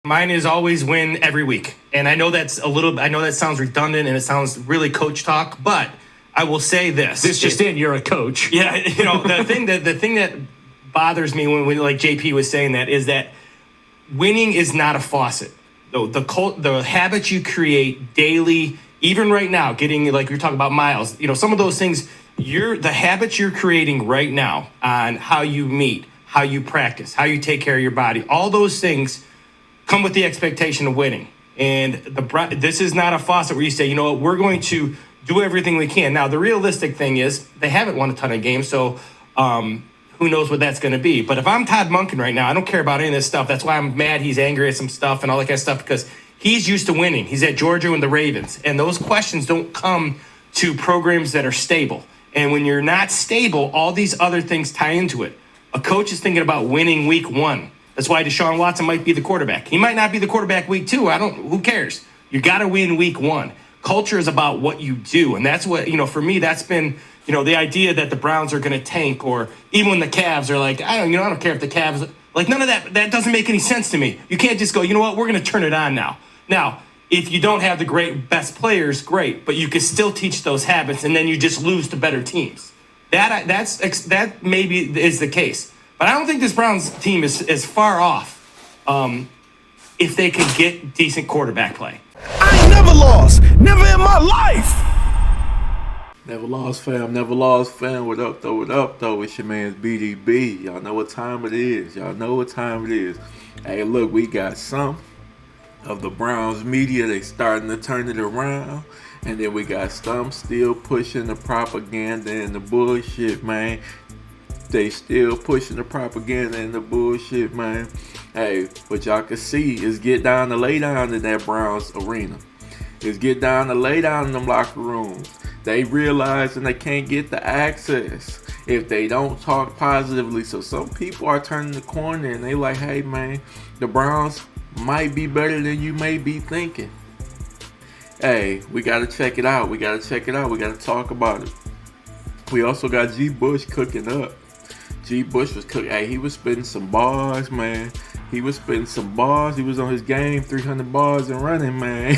Mine is always win every week. And I know that sounds redundant and it sounds really coach talk, but I will say this. This just in, you're a coach. Yeah, the thing that bothers me when like JP was saying that is that winning is not a faucet. The habits you create daily, even right now, getting, like you're talking about miles, some of those things, the habits you're creating right now on how you meet, how you practice, how you take care of your body, all those things come with the expectation of winning. And this is not a faucet where you say, we're going to do everything we can. Now, the realistic thing is they haven't won a ton of games, so who knows what that's going to be. But if I'm Todd Monken right now, I don't care about any of this stuff. That's why I'm mad he's angry at some stuff and all that kind of stuff, because he's used to winning. He's at Georgia and the Ravens. And those questions don't come to programs that are stable. And when you're not stable, all these other things tie into it. A coach is thinking about winning week 1. That's why Deshaun Watson might be the quarterback. He might not be the quarterback week 2. Who cares? You got to win week 1. Culture is about what you do. And that's what, for me, that's been, the idea that the Browns are going to tank, or even when the Cavs are like, I don't care if the Cavs, like, none of that doesn't make any sense to me. You can't just go, we're going to turn it on now. Now, if you don't have the best players, great, but you can still teach those habits, and then you just lose to better teams. That maybe is the case. But I don't think this Browns team is far off if they could get decent quarterback play. I ain't never lost. Never in my life. NevaLoss fam. What up, though? It's your man's BDB. Y'all know what time it is. Hey, look, we got some of the Browns media. They starting to turn it around. And then we got some still pushing the propaganda and the bullshit, man. They still pushing the propaganda and the bullshit, man. Hey, what y'all can see is get down to lay down in that Browns arena. Is get down to lay down in them locker rooms. They realize and they can't get the access if they don't talk positively. So some people are turning the corner and they like, hey, man, the Browns might be better than you may be thinking. Hey, we got to check it out. We got to talk about it. We also got G. Bush cooking up. G. Bush was cooking. Hey, he was spitting some bars, man. He was on his game, 300 bars and running, man.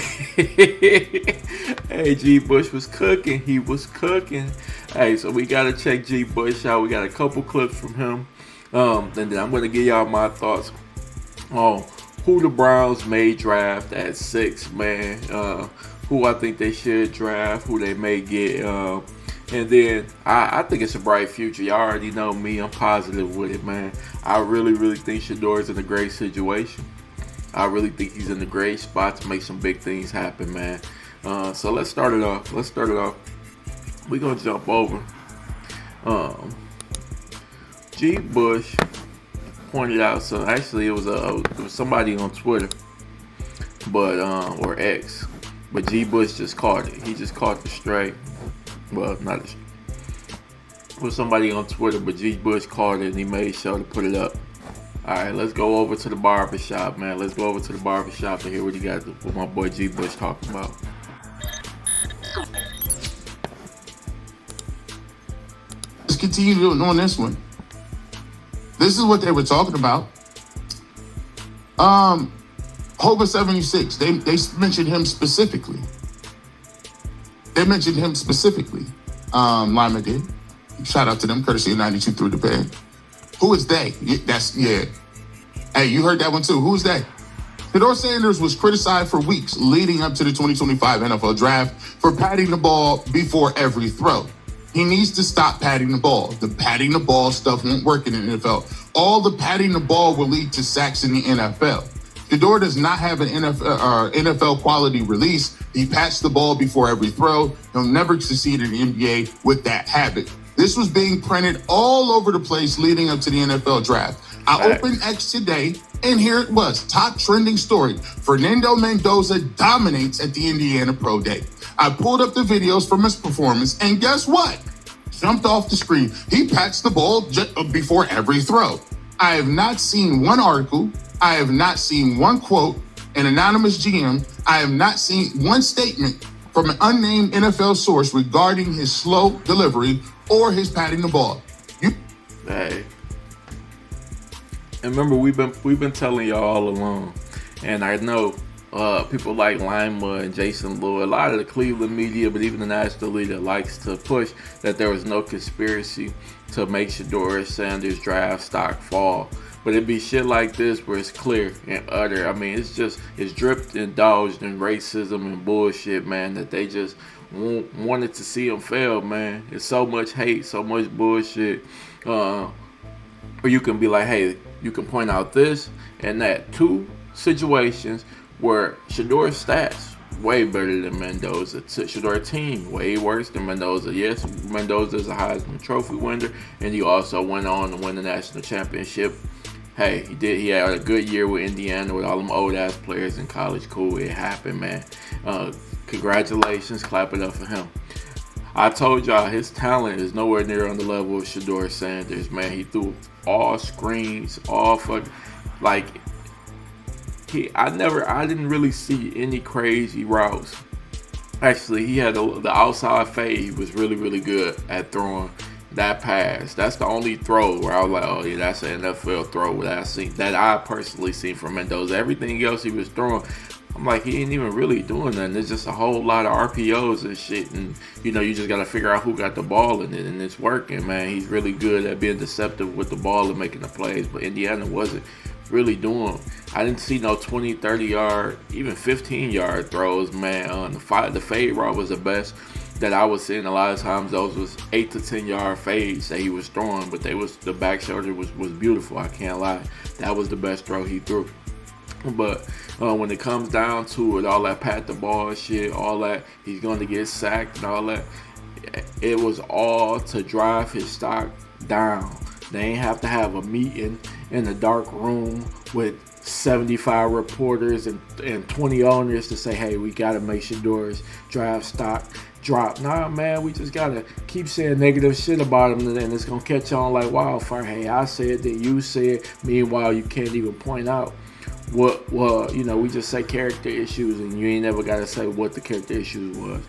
Hey, G. Bush was cooking. He was cooking. Hey, so we got to check G. Bush out. We got a couple clips from him. And then I'm going to give y'all my thoughts on who the Browns may draft at 6, man. Who I think they should draft, who they may get. And then I think it's a bright future. Y'all already know me. I'm positive with it, man. I really, really think Shedeur's in a great situation. I really think he's in a great spot to make some big things happen, man. So let's start it off. We're going to jump over. G. Bush pointed out, so actually it was somebody on Twitter, but or X, but G. Bush just caught it. He just caught the stray. Well, not it was somebody on Twitter, but G. Bush caught it and he made sure to put it up. All right, let's go over to the barbershop, man. Let's go over to the barbershop and hear what what my boy G. Bush talking about. Let's continue doing this one. This is what they were talking about. Hoba 76. They mentioned him specifically. Lima did. Shout out to them, courtesy of 92 through the bed. Who is they? Yeah. Hey, you heard that one too. Who's they? Shedeur Sanders was criticized for weeks leading up to the 2025 NFL Draft for patting the ball before every throw. He needs to stop patting the ball. The patting the ball stuff won't work in the NFL. All the patting the ball will lead to sacks in the NFL. Shedeur does not have an NFL quality release. He pats the ball before every throw. He'll never succeed in the NBA with that habit. This was being printed all over the place leading up to the NFL Draft. I opened X today, and here it was. Top trending story. Fernando Mendoza dominates at the Indiana Pro Day. I pulled up the videos from his performance, and guess what? Jumped off the screen. He pats the ball before every throw. I have not seen one article. I have not seen one quote, an anonymous GM. I have not seen one statement from an unnamed NFL source regarding his slow delivery or his patting the ball. Hey. And remember, we've been telling y'all all along, And I know people like Lima and Jason Lewis, a lot of the Cleveland media, but even the national media likes to push that there was no conspiracy to make Shedeur Sanders' draft stock fall. But it'd be shit like this where it's clear and utter. I mean, it's dripped and indulged in racism and bullshit, man, that they just wanted to see him fail, man. It's so much hate, so much bullshit. Or you can be like, hey, you can point out this and that. Two situations where Shedeur's stats way better than Mendoza. Shedeur team way worse than Mendoza. Yes, Mendoza's a Heisman Trophy winner, and he also went on to win the national championship. Hey, he did. He had a good year with Indiana with all them old ass players in college. Cool, it happened, man. Congratulations, clap it up for him. I told y'all his talent is nowhere near on the level of Shedeur Sanders, man. He threw all screens, all fucking like. I didn't really see any crazy routes. Actually, he had the outside fade. He was really, really good at throwing that pass. That's the only throw where I was like, oh yeah, that's an NFL throw that I personally seen from Mendoza. Everything else he was throwing, I'm like, he ain't even really doing nothing. There's just a whole lot of RPOs and shit, and you just gotta figure out who got the ball in it, and it's working, man. He's really good at being deceptive with the ball and making the plays, but Indiana wasn't really doing. I didn't see no 20, 30 yard, even 15 yard throws, man. The fade route was the best that I was seeing. A lot of times those was 8 to 10 yard fades that he was throwing, but the back shoulder was beautiful. I can't lie. That was the best throw he threw. But when it comes down to it, all that pat the ball shit, all that he's going to get sacked and all that, it was all to drive his stock down. They ain't have to have a meeting in a dark room with 75 reporters and 20 owners to say, hey, we got to make Shedeur's draft stock drop. Nah, man, we just got to keep saying negative shit about him, and then it's going to catch on like wildfire. Hey, I said that, you said. Meanwhile, you can't even point out we just say character issues, and you ain't never got to say what the character issues was.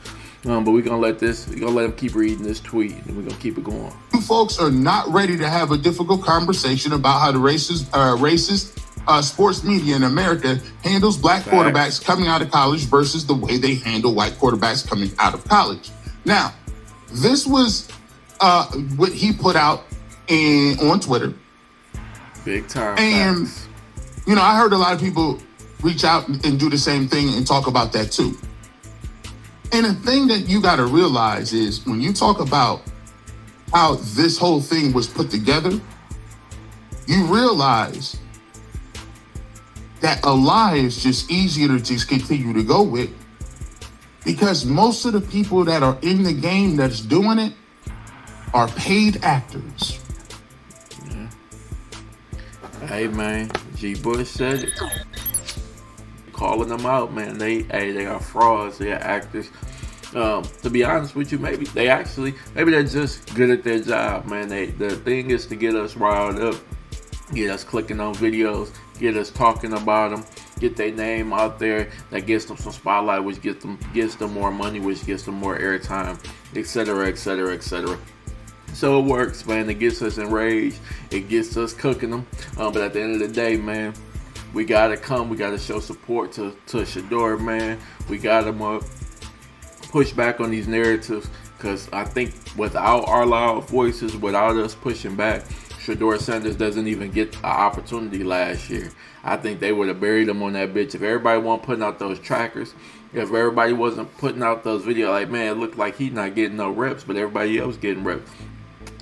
But we're going to let him keep reading this tweet, and we're going to keep it going. You folks are not ready to have a difficult conversation about how the racist sports media in America handles black quarterbacks coming out of college versus the way they handle white quarterbacks coming out of college. Now, this was what he put out on Twitter. Big time. And, facts. I heard a lot of people reach out and do the same thing and talk about that too. And the thing that you got to realize is when you talk about how this whole thing was put together, you realize that a lie is just easier to just continue to go with, because most of the people that are in the game that's doing it are paid actors. Yeah. Hey, man, G. Bush said it. Calling them out, man. They are frauds. They are actors. To be honest with you, maybe they're just good at their job, man. The thing is to get us riled up, get us clicking on videos, get us talking about them, get their name out there. That gets them some spotlight, which gets them more money, which gets them more airtime, etc., etc., etc. So it works, man. It gets us enraged. It gets us cooking them. But at the end of the day, man, we gotta come. We gotta show support to Shedeur, man. We gotta push back on these narratives, because I think without our loud voices, without us pushing back, Shedeur Sanders doesn't even get an opportunity last year. I think they would have buried him on that bitch. If everybody wasn't putting out those trackers, if everybody wasn't putting out those videos, like, man, it looked like he's not getting no reps, but everybody else getting reps.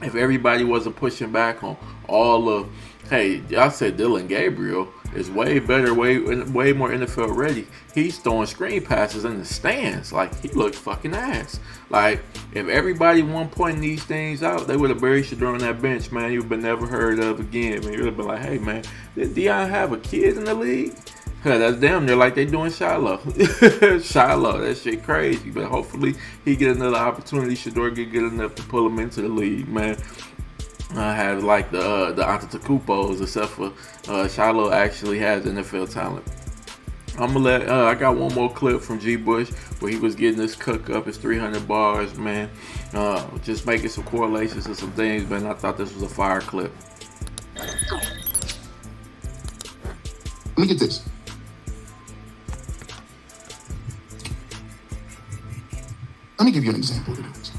If everybody wasn't pushing back on all of, hey, y'all said Dylan Gabriel is way better, way more NFL ready. He's throwing screen passes in the stands. Like, he looks fucking ass. Like, if everybody wasn't pointing these things out, they would have buried Shedeur on that bench, man. He would have been never heard of again. Man, you would have been like, hey, man, did Deion have a kid in the league? That's damn near like they doing Shiloh. Shiloh, that shit crazy. But hopefully he get another opportunity. Shedeur get good enough to pull him into the league, man. I have like the Antetokounmpos, except for Shiloh actually has NFL talent. I'm gonna let I got one more clip from G. Bush where he was getting his cook up, his 300 bars, man. Just making some correlations and some things, man. I thought this was a fire clip. Let me get this. Let me give you an example of this.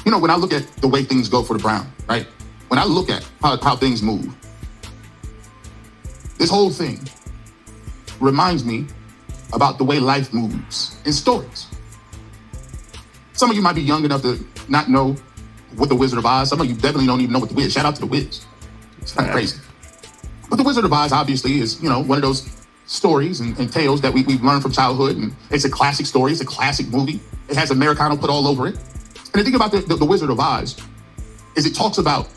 You know, when I look at the way things go for the Browns, right? When I look at how things move, this whole thing reminds me about the way life moves in stories. Some of you might be young enough to not know what the Wizard of Oz. Some of you definitely don't even know what the Wiz. Shout out to the Wiz. It's kind of crazy. But the Wizard of Oz obviously is, you know, one of those stories and tales that we've learned from childhood. And it's a classic story. It's a classic movie. It has Americano put all over it. And the thing about the Wizard of Oz is it talks about,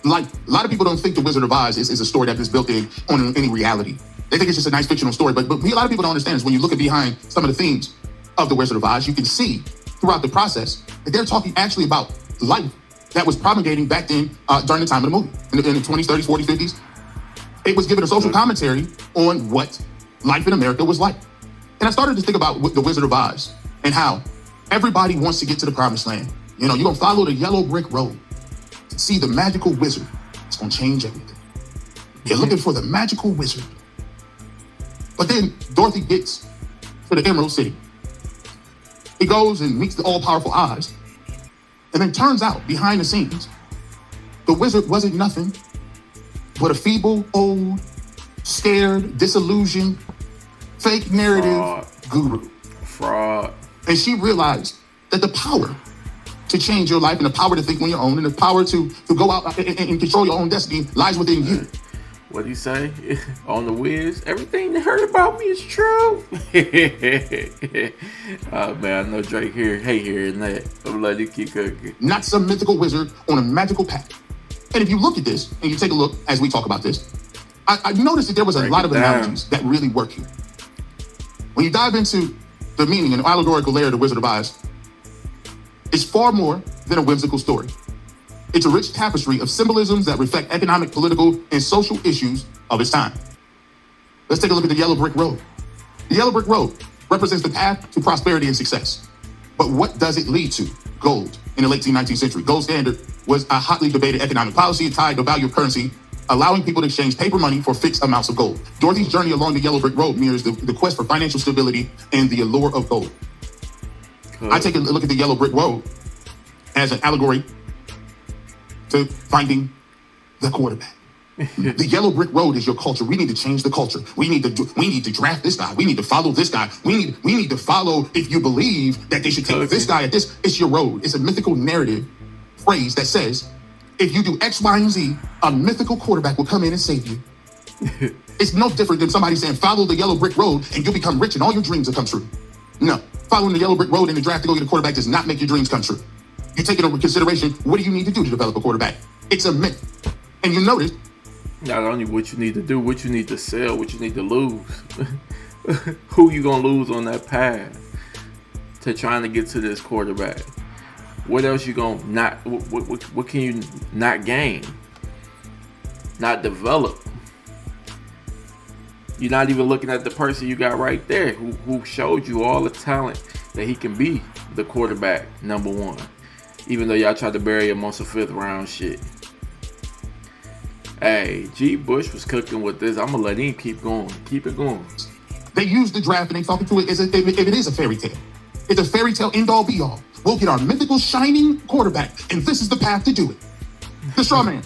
like, a lot of people don't think the Wizard of Oz is a story that is built on any reality. They think it's just a nice fictional story. But a lot of people don't understand is when you look at behind some of the themes of the Wizard of Oz, you can see throughout the process that they're talking actually about life that was promulgating back then during the time of the movie, in the 20s, 30s, 40s, 50s. It was giving a social commentary on what life in America was like. And I started to think about the Wizard of Oz and how everybody wants to get to the promised land. You know, you're going to follow the yellow brick road to see the magical wizard. It's going to change everything. You're looking for the magical wizard. But then Dorothy gets to the Emerald City. He goes and meets the all-powerful Oz. And then turns out, behind the scenes, the wizard wasn't nothing but a feeble, old, scared, disillusioned, fake narrative guru. Fraud. And she realized that the power to change your life and the power to think on your own and the power to go out and control your own destiny lies within you. What do you say? On the Wiz, everything they heard about me is true. Oh man, I know Drake hate hearing that. I'm letting you keep cooking. Not some mythical wizard on a magical path. And if you look at this, and you take a look as we talk about this, I noticed that there was a lot of analogies that really work here. When you dive into the meaning and allegorical layer of the Wizard of Oz, it's far more than a whimsical story. It's a rich tapestry of symbolisms that reflect economic, political, and social issues of its time. Let's take a look at the yellow brick road. The yellow brick road represents the path to prosperity and success. But what does it lead to? Gold. In the late 19th century, gold standard was a hotly debated economic policy tied to value of currency, allowing people to exchange paper money for fixed amounts of gold. Dorothy's journey along the yellow brick road mirrors the quest for financial stability and the allure of gold. Cool. I take a look at the yellow brick road as an allegory to finding the quarterback. The yellow brick road is your culture. We need to change the culture. We need to draft this guy. We need to follow this guy. We need to follow if you believe that they should take this guy at this. It's your road. It's a mythical narrative phrase that says, if you do X, Y, and Z, a mythical quarterback will come in and save you. It's no different than somebody saying, follow the yellow brick road and you'll become rich and all your dreams will come true. No, following the yellow brick road in the draft to go get a quarterback does not make your dreams come true. You take it into consideration, what do you need to do to develop a quarterback? It's a myth. And you notice, not only what you need to do, what you need to sell, what you need to lose. Who you gonna lose on that path to trying to get to this quarterback? What else you gonna not? What can you not gain? Not develop? You're not even looking at the person you got right there, who showed you all the talent that he can be the quarterback number one. Even though y'all tried to bury him on some 5th round shit. Hey, G. Bush was cooking with this. I'm going to let him keep going. Keep it going. They use the draft and they talk to it as if it is a fairy tale. It's a fairy tale end all be all. We'll get our mythical shining quarterback, and this is the path to do it. The straw man.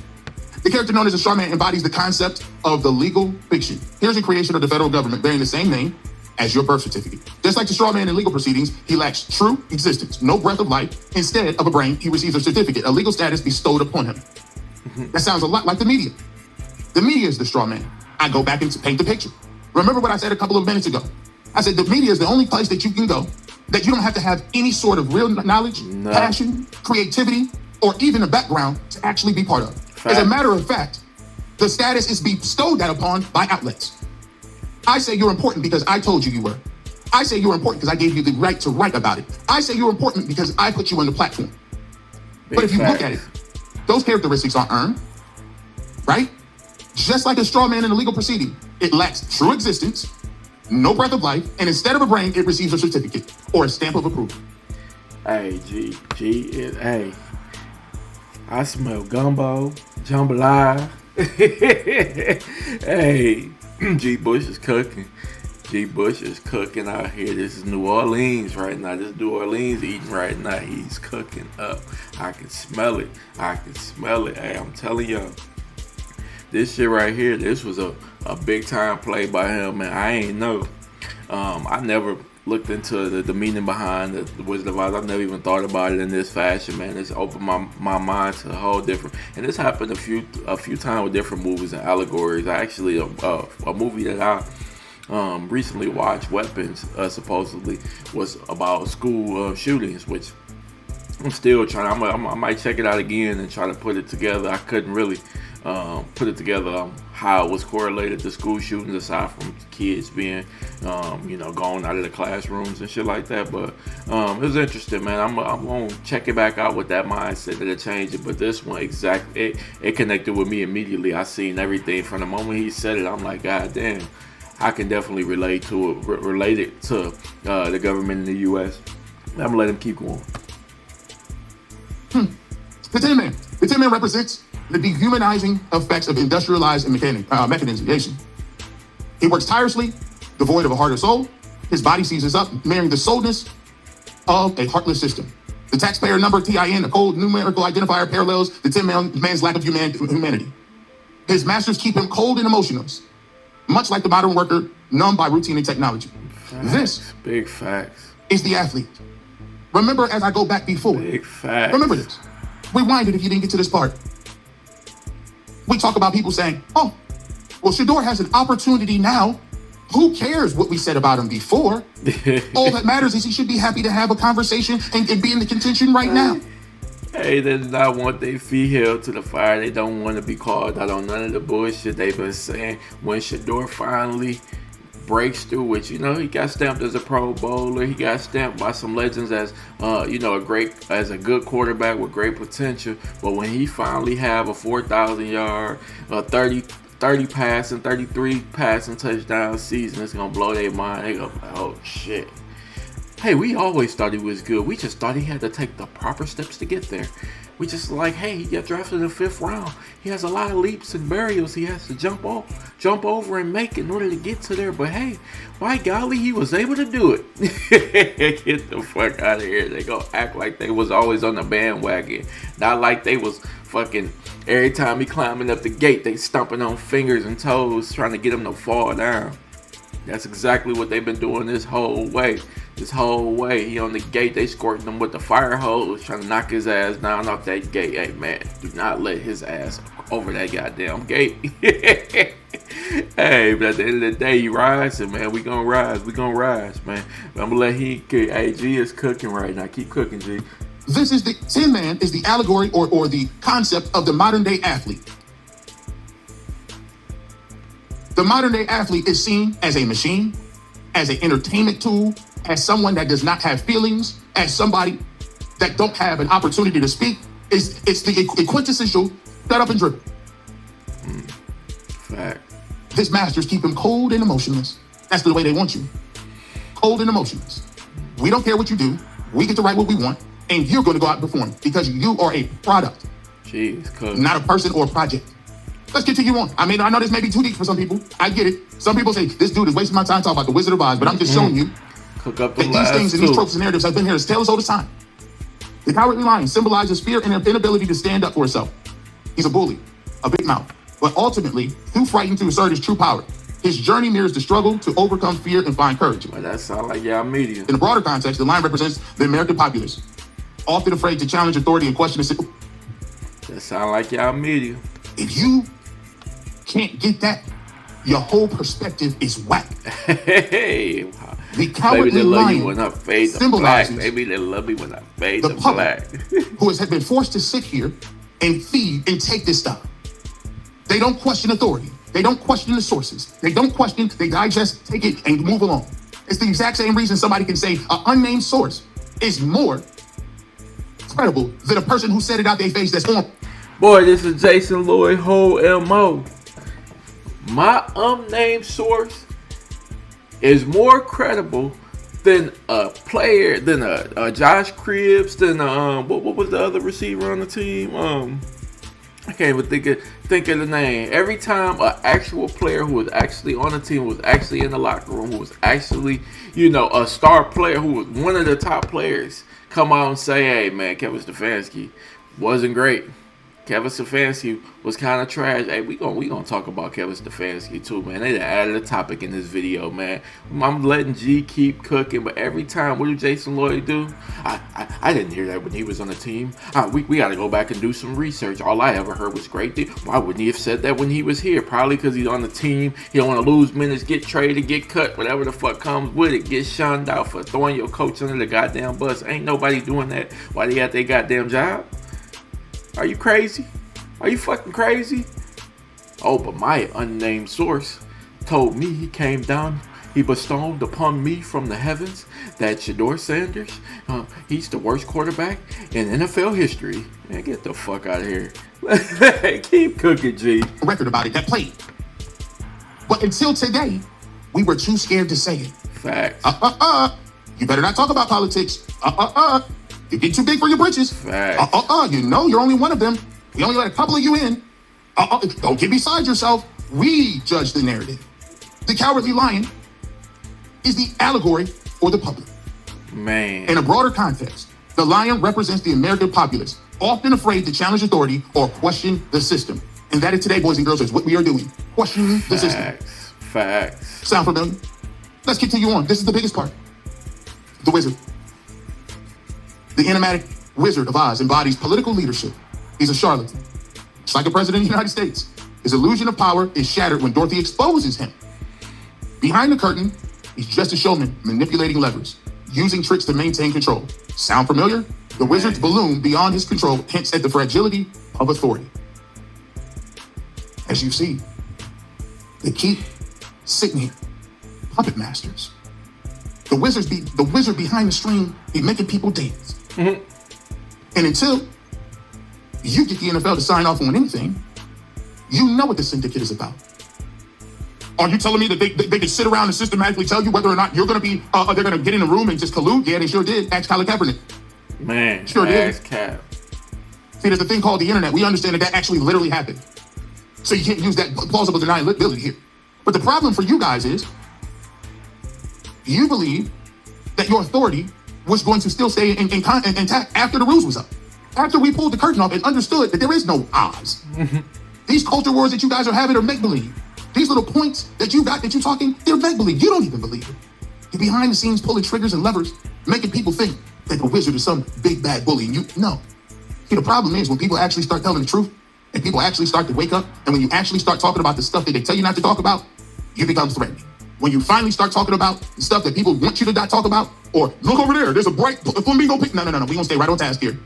The character known as the straw man embodies the concept of the legal fiction. Here's a creation of the federal government bearing the same name as your birth certificate. Just like the straw man in legal proceedings, he lacks true existence, no breath of life. Instead of a brain, he receives a certificate, a legal status bestowed upon him. That sounds a lot like the media. The media is the straw man. I go back and paint the picture. Remember what I said a couple of minutes ago? I said the media is the only place that you can go that you don't have to have any sort of real knowledge, passion, creativity, or even a background to actually be part of. As a matter of fact, the status is bestowed upon by outlets. I say you're important because I told you were. I say you're important because I gave you the right to write about it. I say you're important because I put you on the platform. But if you look at it, those characteristics are earned, right? Just like a straw man in a legal proceeding, it lacks true existence, no breath of life, and instead of a brain, it receives a certificate or a stamp of approval. Hey, hey, I smell gumbo, jambalaya. Hey, G. Bush is cooking. G. Bush is cooking out here. This is New Orleans right now. This is New Orleans eating right now. He's cooking up. I can smell it. I can smell it. Hey, I'm telling y'all. This shit right here, this was a big time play by him, man. I ain't know. I never looked into the meaning behind the Wizard of Oz. I've never even thought about it in this fashion, man. It's opened my mind to a whole different. And this happened a few times with different movies and allegories. Actually, a movie that I recently watched, Weapons, supposedly was about school shootings, which I'm still trying. I might check it out again and try to put it together. I couldn't really put it together how it was correlated to school shootings, aside from kids being gone out of the classrooms and shit like that. But it was interesting, man. I'm gonna check it back out with that mindset that it changed it. But this one, exactly, it connected with me immediately. I seen everything from the moment he said it. I'm like, God damn, I can definitely relate it to the government in the U.S. I'm gonna let him keep going. The Tin Man. The Tin Man represents the dehumanizing effects of industrialized mechanization. He works tirelessly, devoid of a heart or soul. His body seizes up, marrying the soulness of a heartless system. The taxpayer number TIN, a cold numerical identifier, parallels the Tin Man's lack of humanity. His masters keep him cold and emotionless, much like the modern worker, numb by routine and technology. Facts. This Big facts. is the athlete. Remember, as I go back before, Big facts. remember this. Rewind it if you didn't get to this part. We talk about people saying, oh, well, Shedeur has an opportunity now. Who cares what we said about him before? All that matters is he should be happy to have a conversation and be in the contention right now. Hey, they do not want their feet held to the fire. They don't want to be called out on none of the bullshit they've been saying. When Shedeur finally breaks through, which, he got stamped as a Pro Bowler. He got stamped by some legends as a good quarterback with great potential. But when he finally have a 4,000 yard, 30 passing, 33 passing touchdown season, it's gonna blow their mind. They go, oh shit. Hey, we always thought he was good. We just thought he had to take the proper steps to get there. We just like, hey, he got drafted in the 5th round. He has a lot of leaps and burials he has to jump over and make in order to get to there. But hey, by golly, he was able to do it. Get the fuck out of here. They gonna act like they was always on the bandwagon. Not like they was fucking, every time he climbing up the gate, they stomping on fingers and toes trying to get him to fall down. That's exactly what they've been doing this whole way. He on the gate, they squirting him with the fire hose, trying to knock his ass down off that gate. Hey man, do not let his ass over that goddamn gate. Hey, but at the end of the day, he rising, man. We gonna rise, man. But I'm gonna let G is cooking right now. Keep cooking, G. This is the Tin Man is the allegory or the concept of the modern day athlete. The modern day athlete is seen as a machine, as an entertainment tool, as someone that does not have feelings, as somebody that don't have an opportunity to speak. It's the quintessential shut up and dribble. Fact. His masters keep him cold and emotionless. That's the way they want you. Cold and emotionless. We don't care what you do. We get to write what we want, and you're going to go out and perform because you are a product. Jeez, cook. Not a person or a project. Let's continue on. I mean, I know this may be too deep for some people. I get it. Some people say, this dude is wasting my time talking about the Wizard of Oz, but I'm just showing you Cook up that these things and these tropes and narratives have been here to tell us all the time. The cowardly lion symbolizes fear and an inability to stand up for itself. He's a bully, a big mouth, but ultimately too frightened to assert his true power. His journey mirrors the struggle to overcome fear and find courage. Well, that sounds like y'all media. In a broader context, the lion represents the American populace, often afraid to challenge authority and question the. That sound like y'all media. If you can't get that, your whole perspective is whack. Hey, The cowardly lion when I fade the black. Maybe they love me when I fade the black. Who has been forced to sit here and feed and take this stuff. They don't question authority. They don't question the sources. They don't question, they digest, take it, and move along. It's the exact same reason somebody can say an unnamed source is more credible than a person who said it out their face that's on. Boy, this is Jason Lloyd Ho MO. My unnamed source is more credible than a player, than a Josh Cribbs, than what was the other receiver on the team? I can't even think of the name. Every time an actual player who was actually on the team, who was actually in the locker room, who was actually, a star player, who was one of the top players, come out and say, hey, man, Kevin Stefanski wasn't great. Kevin Stefanski was kind of trash. Hey, we gonna talk about Kevin Stefanski too, man. They added a topic in this video, man. I'm letting G keep cooking, but every time, what did Jason Lloyd do? I didn't hear that when he was on the team. We got to go back and do some research. All I ever heard was great. Why wouldn't he have said that when he was here? Probably because he's on the team. He don't want to lose minutes, get traded, get cut, whatever the fuck comes with it. Get shunned out for throwing your coach under the goddamn bus. Ain't nobody doing that while they at their goddamn job. Are you crazy? Are you fucking crazy? Oh, but my unnamed source told me he came down, he bestowed upon me from the heavens that Shedeur Sanders, he's the worst quarterback in NFL history. Man, get the fuck out of here. Keep cooking, G. Record about it that played. But until today, we were too scared to say it. Facts. You better not talk about politics. You get too big for your britches. Facts. You're only one of them. We only let a couple of you in. Don't get beside yourself. We judge the narrative. The Cowardly Lion is the allegory for the public. Man. In a broader context, the lion represents the American populace, often afraid to challenge authority or question the system. And that is today, boys and girls, is what we are doing. Questioning the system. Facts. Sound familiar? Let's continue on. This is the biggest part. The wizard. The enigmatic Wizard of Oz embodies political leadership. He's a charlatan. Just like the President of the United States. His illusion of power is shattered when Dorothy exposes him. Behind the curtain, he's just a showman manipulating levers, using tricks to maintain control. Sound familiar? The wizard's balloon beyond his control hints at the fragility of authority. As you see, they keep sitting here, puppet masters. The wizard behind the screen be making people dance. Mm-hmm. And until you get the NFL to sign off on anything, you know what the syndicate is about. Are you telling me that they can sit around and systematically tell you whether or not you're going to be, they're going to get in a room and just collude? Yeah, they sure did. Ask Colin Kaepernick. Man, sure did. Cap. See, there's a thing called the internet. We understand that actually literally happened. So you can't use that plausible deniability here. But the problem for you guys is, you believe that your authority was going to still stay intact after the ruse was up. After we pulled the curtain off and understood that there is no Oz. These culture wars that you guys are having are make-believe. These little points that you got that you're talking, they're make-believe. You don't even believe it. You're behind the scenes pulling triggers and levers, making people think that the wizard is some big bad bully. And no. See, the problem is when people actually start telling the truth and people actually start to wake up, and when you actually start talking about the stuff that they tell you not to talk about, you become threatening. When you finally start talking about the stuff that people want you to not talk about, or look over there, there's a bright flamingo pig. No. We're gonna stay right on task here.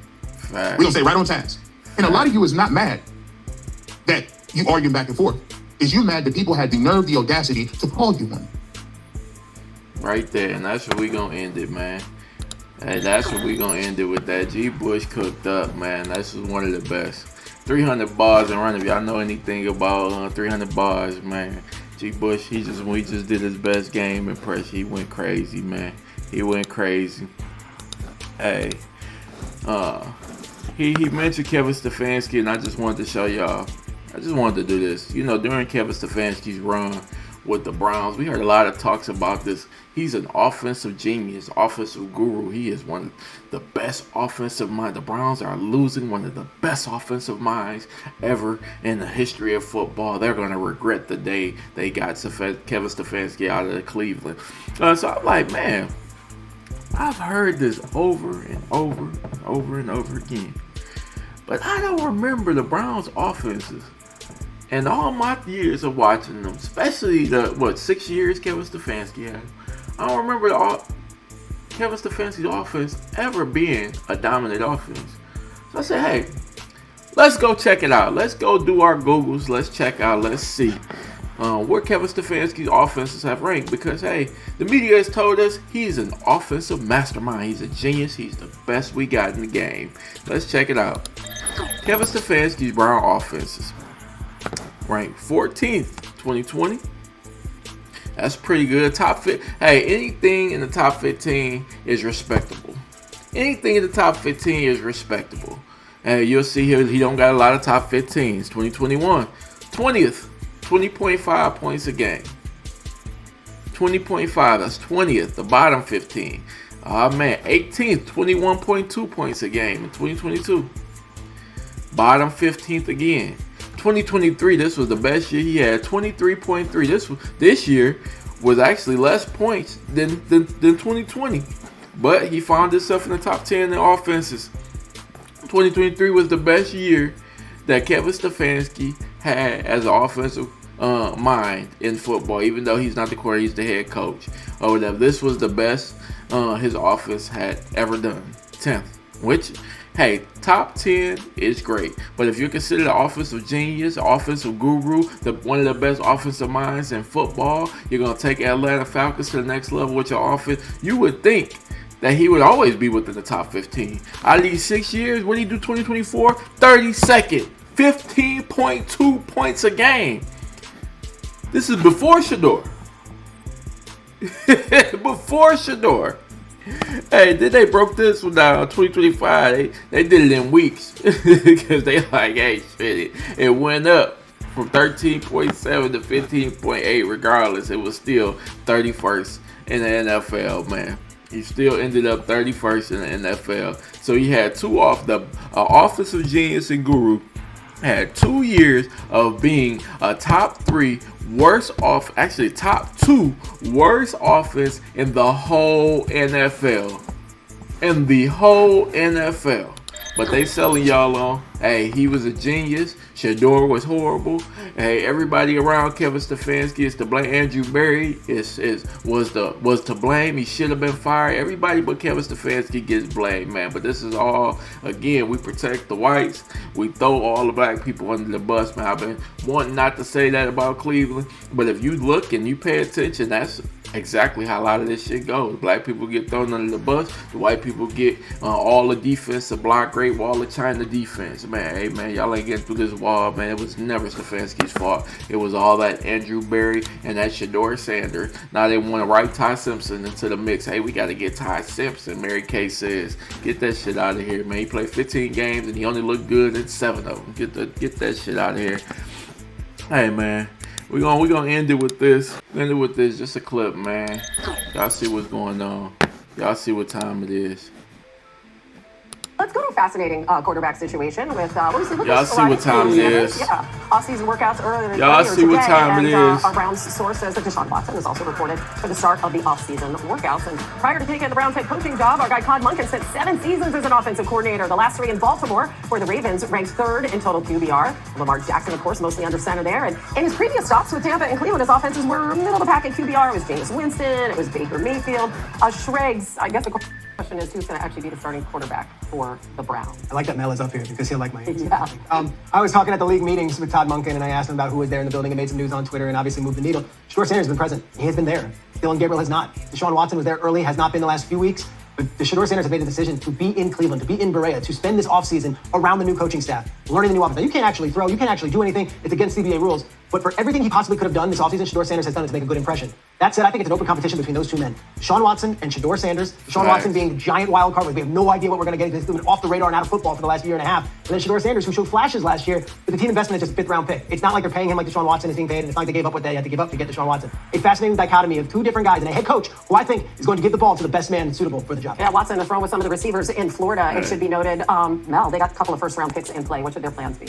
We're gonna stay right on task. And a lot of you is not mad that you arguing back and forth. Is you mad that people had the nerve, the audacity to call you one? Right there, and that's where we gonna end it, man. Hey, that's where we gonna end it with that. G. Bush cooked up, man. That's one of the best. 300 bars and run. If y'all know anything about 300 bars, man. G. Bush, we just did his best game impression. He went crazy, man. He went crazy. Hey, he mentioned Kevin Stefanski, and I just wanted to show y'all. I just wanted to do this. During Kevin Stefanski's run with the Browns, we heard a lot of talks about this. He's an offensive genius, offensive guru. He is one of the best offensive minds. The Browns are losing one of the best offensive minds ever in the history of football. They're going to regret the day they got Kevin Stefanski out of Cleveland. So I'm like, man, I've heard this over and over and over and over again. But I don't remember the Browns offenses. And all my years of watching them, especially the 6 years Kevin Stefanski had, I don't remember Kevin Stefanski's offense ever being a dominant offense. So I said, hey, let's go check it out. Let's go do our Googles. Let's check out. Let's see where Kevin Stefanski's offenses have ranked. Because, hey, the media has told us he's an offensive mastermind. He's a genius. He's the best we got in the game. Let's check it out. Kevin Stefanski's Brown offenses ranked 14th, 2020. That's pretty good. Top 15. Hey, anything in the top 15 is respectable. Anything in the top 15 is respectable. And you'll see here he don't got a lot of top 15s. 2021, 20th, 20.5 points a game. 20.5, that's 20th, the bottom 15. Oh man, 18th, 21.2 points a game in 2022. Bottom 15th again. 2023, this was the best year he had, 23.3. This year was actually less points than 2020. But he found himself in the top 10 in offenses. 2023 was the best year that Kevin Stefanski had as an offensive mind in football, even though he's not the quarterback, he's the head coach or whatever. This was the best his offense had ever done. 10th, which, hey, top 10 is great. But if you're considered an offensive genius, offensive guru, one of the best offensive minds in football, you're going to take Atlanta Falcons to the next level with your offense, you would think that he would always be within the top 15. Out of these 6 years, what did he do 2024? 32nd, 15.2 points a game. This is before Shedeur. Before Shedeur. Hey, then they broke this one down 2025. They did it in weeks. Because they like, hey, shit, it went up from 13.7 to 15.8. Regardless, it was still 31st in the NFL, man. He still ended up 31st in the NFL. So he had two off the offensive genius and guru. Had 2 years of being a top 3 worst off, actually top 2 worst offense in the whole NFL. In the whole NFL. But they selling y'all on, hey, he was a genius. Shedeur was horrible. Hey, everybody around Kevin Stefanski is to blame. Andrew Berry was to blame. He should have been fired. Everybody but Kevin Stefanski gets blamed, man. But this is all, again, we protect the whites. We throw all the black people under the bus, man. I've been wanting not to say that about Cleveland, but if you look and you pay attention, that's exactly how a lot of this shit goes. Black people get thrown under the bus. The white people get all the defense, the block, Great Wall of China defense. Man, hey, man, y'all ain't getting through this wall, man. It was never Stefanski's fault. It was all that Andrew Berry and that Shedeur Sanders. Now they want to write Ty Simpson into the mix. Hey, we got to get Ty Simpson. Mary Kay says, get that shit out of here, man. He played 15 games and he only looked good in 7 of them. Get that shit out of here. Hey, man. We're gonna end it with this. Just a clip, man. Y'all see what's going on. Y'all see what time it is. Let's go to a fascinating quarterback situation with y'all see what time it is. Yeah, off-season workouts earlier. Y'all see what time it is. Our Browns source says that Deshaun Watson was also reported for the start of the off-season workouts. And prior to taking the Browns head coaching job, our guy Todd Monken spent 7 seasons as an offensive coordinator. The last 3 in Baltimore, where the Ravens ranked 3rd in total QBR. Lamar Jackson, of course, mostly under center there. And in his previous stops with Tampa and Cleveland, his offenses were middle of the pack in QBR. It was Jameis Winston. It was Baker Mayfield. Schrags, I guess the question is who's going to actually be the starting quarterback for the Browns. I like that Mel is up here because he'll like my answer. Yeah. I was talking at the league meetings with Todd Monken and I asked him about who was there in the building and made some news on Twitter and obviously moved the needle. Shedeur Sanders has been present. He has been there. Dylan Gabriel has not. Deshaun Watson was there early, has not been the last few weeks. But the Shedeur Sanders have made the decision to be in Cleveland, to be in Berea, to spend this offseason around the new coaching staff, learning the new offense. Now, you can't actually throw, you can't actually do anything. It's against CBA rules. But for everything he possibly could have done this offseason, Shedeur Sanders has done it to make a good impression. That said, I think it's an open competition between those two men. Deshaun Watson and Shedeur Sanders. Deshaun Watson being a giant wild card. We have no idea what we're going to get. He's been off the radar and out of football for the last year and a half. And then Shedeur Sanders, who showed flashes last year, but the team investment is just a 5th round pick. It's not like they're paying him like Deshaun Watson is being paid, and it's not like they gave up what they had to give up to get Deshaun Watson. A fascinating dichotomy of 2 different guys and a head coach who I think is going to give the ball to the best man suitable for the job. Yeah, Watson is thrown with some of the receivers in Florida. It should be noted. Mel, they got a couple of 1st round picks in play. What should their plans be?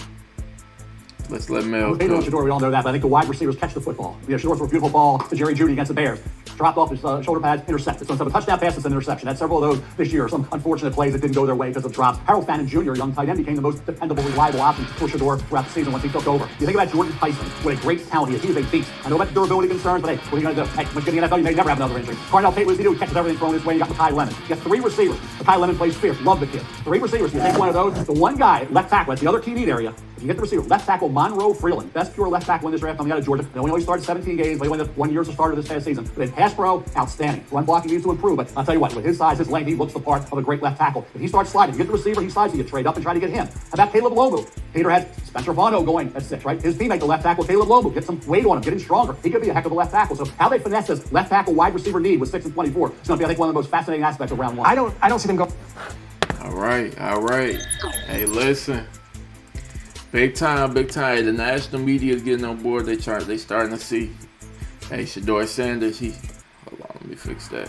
Let's let Mel Shedeur, we all know that, but I think the wide receivers catch the football. Shedeur threw a beautiful ball to Jerry Jeudy against the Bears. Dropped off his shoulder pads, intercepted. So instead of a touchdown pass, it's an interception. Had several of those this year. Some unfortunate plays that didn't go their way because of drops. Harold Fannin Jr., young tight end, became the most dependable, reliable option for Shedeur throughout the season once he took over. You think about Jordan Tyson, what a great talent he is. He is a beast. I know about the durability concerns, but hey, what are you going to do? Hey, once you get in the NFL, you may never have another injury. Cardell Tate, what does he do? He catches everything thrown his way. You got Makai Lemon. You got 3 receivers. Makai Lemon plays fierce. Love the kid. 3 receivers. You take one of those. The one guy, left tackle, that's the other key need area. If you get the receiver, left tackle Monroe Freeland, best pure left tackle in this draft coming out of Georgia. They only started 17 games, but he only had 1 year as a starter this past season. But in pass pro, outstanding. Run blocking needs to improve, but I'll tell you what, with his size, his length, he looks the part of a great left tackle. If he starts sliding, you get the receiver, he slides, you trade up and try to get him. How about Caleb Lomu? Peter had Spencer Vano going at 6, right? His teammate, the left tackle, Caleb Lomu, get some weight on him, get him stronger. He could be a heck of a left tackle. So how they finesse this left tackle wide receiver need with 6 and 24 is going to be, I think, one of the most fascinating aspects of round 1. I don't see them go. All right. Hey, listen. Big time. Hey, the national media is getting on board. They starting to see. Hey, Shedeur Sanders, hold on, let me fix that.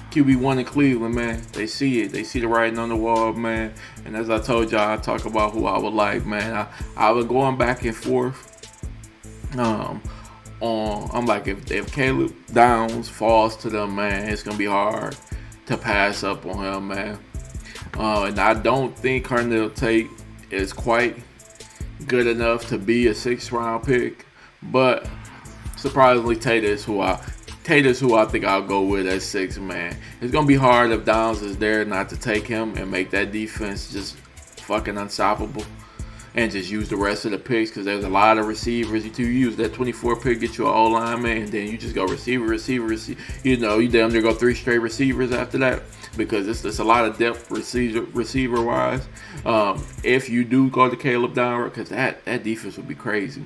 QB1 in Cleveland, man. They see it. They see the writing on the wall, man. And as I told y'all, I talk about who I would like, man. I was going back and forth. I'm like, if Caleb Downs falls to them, man, it's gonna be hard to pass up on him, man. And I don't think Carnell Tate is quite good enough to be a 6th round pick, but surprisingly, Tate is who I think I'll go with at 6, man. It's gonna be hard if Downs is there not to take him and make that defense just fucking unstoppable, and just use the rest of the picks, because there's a lot of receivers. You use that 24 pick, get you an O-line, man, and then you just go receiver. You know, you damn near go 3 straight receivers after that, because it's a lot of depth receiver wise. If you do go to Caleb Downs, because that defense would be crazy.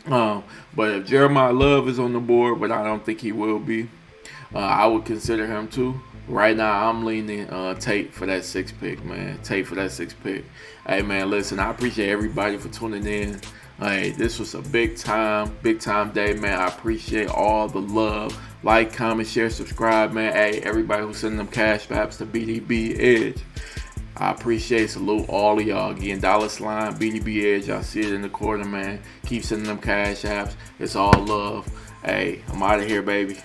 But if Jeremiah Love is on the board, but I don't think he will be, I would consider him too. Right now, I'm leaning Tate for that 6th pick, man. Tate for that 6th pick. Hey, man, listen, I appreciate everybody for tuning in. Hey, this was a big time day, man. I appreciate all the love. Like, comment, share, subscribe, man. Hey, everybody who's sending them cash apps to BDB Edge, I appreciate, salute all of y'all. Again, $ BDB Edge. Y'all see it in the corner, man. Keep sending them cash apps. It's all love. Hey, I'm out of here, baby.